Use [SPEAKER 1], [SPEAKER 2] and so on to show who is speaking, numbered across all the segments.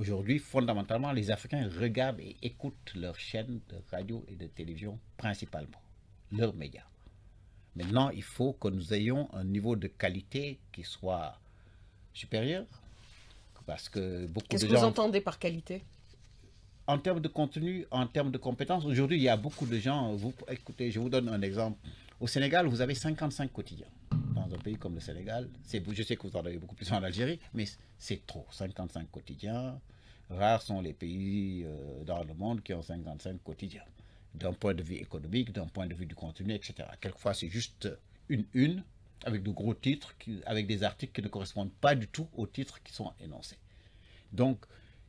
[SPEAKER 1] Aujourd'hui, fondamentalement, les Africains regardent et écoutent leurs chaînes de radio et de télévision principalement, leurs médias. Maintenant, il faut que nous ayons un niveau de qualité qui soit supérieur, parce que beaucoup
[SPEAKER 2] Qu'est-ce
[SPEAKER 1] de
[SPEAKER 2] que vous
[SPEAKER 1] gens,
[SPEAKER 2] entendez par qualité?
[SPEAKER 1] en termes de contenu, en termes de compétences, aujourd'hui, il y a beaucoup de gens, écoutez, je vous donne un exemple. Au Sénégal, vous avez 55 quotidiens. Dans un pays comme le Sénégal, je sais que vous en avez beaucoup plus en Algérie, mais c'est trop. 55 quotidiens, rares sont les pays dans le monde qui ont 55 quotidiens. D'un point de vue économique, d'un point de vue du contenu, etc. Quelquefois, c'est juste une, avec de gros titres, avec des articles qui ne correspondent pas du tout aux titres qui sont énoncés. Donc,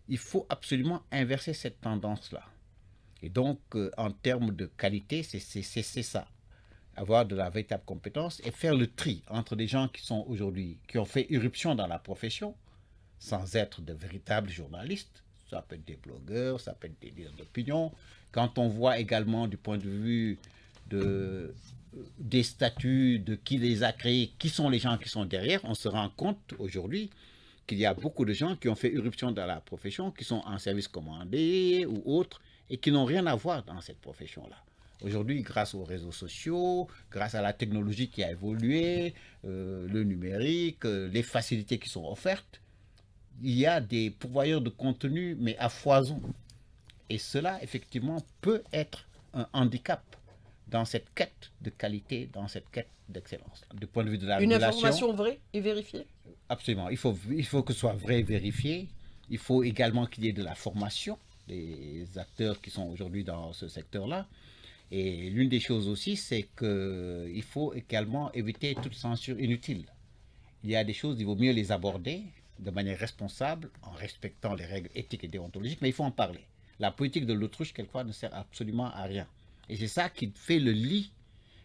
[SPEAKER 1] il faut absolument inverser cette tendance-là. Et donc, en termes de qualité, c'est ça. Avoir de la véritable compétence et faire le tri entre des gens qui sont aujourd'hui, qui ont fait irruption dans la profession, sans être de véritables journalistes. Ça peut être des blogueurs, ça peut être des leaders d'opinion. Quand on voit également du point de vue de, des statuts, de qui les a créés, qui sont les gens qui sont derrière, on se rend compte aujourd'hui qu'il y a beaucoup de gens qui ont fait irruption dans la profession, qui sont en service commandé ou autres, et qui n'ont rien à voir dans cette profession-là. Aujourd'hui, grâce aux réseaux sociaux, grâce à la technologie qui a évolué, le numérique, les facilités qui sont offertes, il y a des pourvoyeurs de contenu, mais à foison. Et cela, effectivement, peut être un handicap dans cette quête de qualité, dans cette quête d'excellence. Du point de vue de la
[SPEAKER 2] Une
[SPEAKER 1] régulation,
[SPEAKER 2] information vraie et vérifiée?
[SPEAKER 1] absolument. Il faut que ce soit vrai et vérifié. Il faut également qu'il y ait de la formation des acteurs qui sont aujourd'hui dans ce secteur-là. Et l'une des choses aussi, c'est qu'il faut également éviter toute censure inutile. Il y a des choses, il vaut mieux les aborder de manière responsable, en respectant les règles éthiques et déontologiques, mais il faut en parler. La politique de l'autruche, quelquefois, ne sert absolument à rien. Et c'est ça qui fait le lit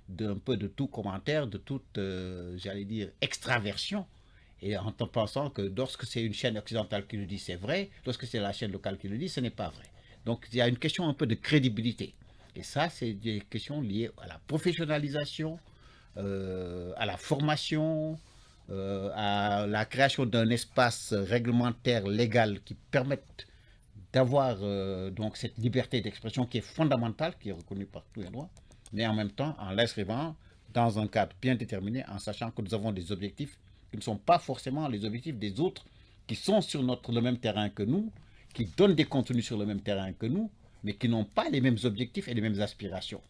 [SPEAKER 1] d'un peu de tout commentaire, de toute, j'allais dire, extraversion. Et en pensant que lorsque c'est une chaîne occidentale qui le dit, c'est vrai, lorsque c'est la chaîne locale qui le dit, ce n'est pas vrai. Donc il y a une question un peu de crédibilité. Et ça, c'est des questions liées à la professionnalisation, à la formation, à la création d'un espace réglementaire légal qui permette d'avoir donc cette liberté d'expression qui est fondamentale, qui est reconnue par tous les droits, mais en même temps en l'inscrivant dans un cadre bien déterminé, en sachant que nous avons des objectifs qui ne sont pas forcément les objectifs des autres, qui sont sur le même terrain que nous, qui donnent des contenus sur le même terrain que nous, mais qui n'ont pas les mêmes objectifs et les mêmes aspirations.